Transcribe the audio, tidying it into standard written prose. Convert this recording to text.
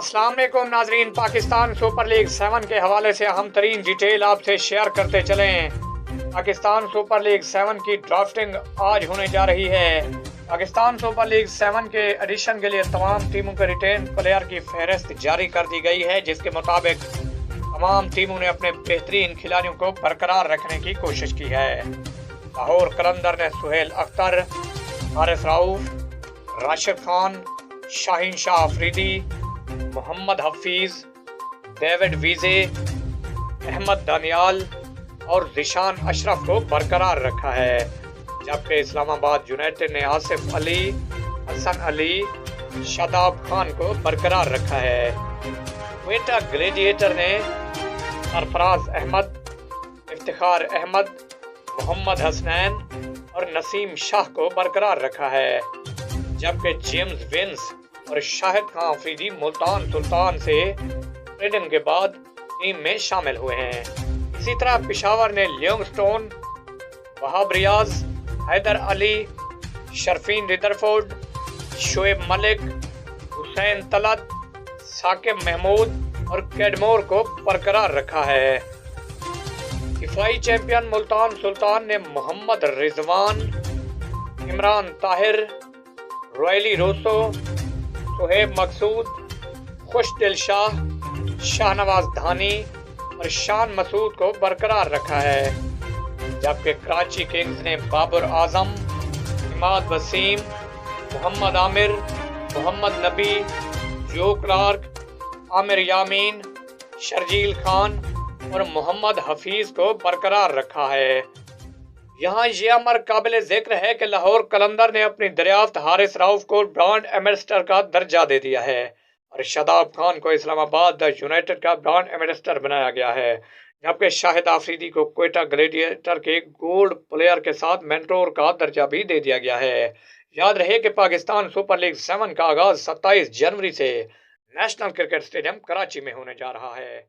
السلام علیکم ناظرین، پاکستان سپر لیگ 7 کے حوالے سے اہم ترین ڈیٹیل آپ سے شیئر کرتے چلیں۔ پاکستان سپر لیگ 7 کی ڈرافٹنگ آج ہونے جا رہی ہے۔ پاکستان سپر لیگ 7 کے ایڈیشن کے لیے تمام ٹیموں کے ریٹین پلیئر کی فہرست جاری کر دی گئی ہے، جس کے مطابق تمام ٹیموں نے اپنے بہترین کھلاڑیوں کو برقرار رکھنے کی کوشش کی ہے۔ لاہور قلندر نے سہیل اختر، حارث رؤف، راشد خان، شاہین شاہ آفریدی، محمد حفیظ، ڈیوڈ ویزے، احمد دانیال اور ذیشان اشرف کو برقرار رکھا ہے، جبکہ اسلام آباد یونائٹڈ نے آصف علی، حسن علی، شاداب خان کو برقرار رکھا ہے۔ کوئٹہ گلیڈیٹر نے سرفراز احمد، افتخار احمد، محمد حسنین اور نسیم شاہ کو برقرار رکھا ہے، جبکہ جیمز ونس اور شاہد خان آفریدی ملتان سلطان سے ٹریڈنگ کے بعد ٹیم میں شامل ہوئے ہیں۔ اسی طرح پشاور نے لیونگ سٹون، وہاب ریاض، حیدر علی، شرفین ردرفورڈ، شعیب ملک، حسین طلعت، ثاقب محمود اور کیڈمور کو برقرار رکھا ہے۔ دفاعی چیمپئن ملتان سلطان نے محمد رضوان، عمران طاہر، رویلی روسو، سہیب مقصود، خوش دل شاہ، شاہ نواز دھانی اور شان مسعود کو برقرار رکھا ہے، جبکہ کراچی کنگز نے بابر اعظم، عماد وسیم، محمد عامر، محمد نبی، جو کلارک، عامر یامین، شرجیل خان اور محمد حفیظ کو برقرار رکھا ہے۔ یہاں یہ امر قابل ذکر ہے کہ لاہور قلندر نے اپنی دریافت حارث رؤف کو برانڈ ایمبیسڈر کا درجہ دے دیا ہے اور شاداب خان کو اسلام آباد یونائٹڈ کا برانڈ ایمبیسڈر بنایا گیا ہے، جبکہ شاہد آفریدی کو کوئٹہ گلیڈیٹر کے گولڈ پلیئر کے ساتھ مینٹور کا درجہ بھی دے دیا گیا ہے۔ یاد رہے کہ پاکستان سپر لیگ 7 کا آغاز 27 جنوری سے نیشنل کرکٹ اسٹیڈیم کراچی میں ہونے جا رہا ہے۔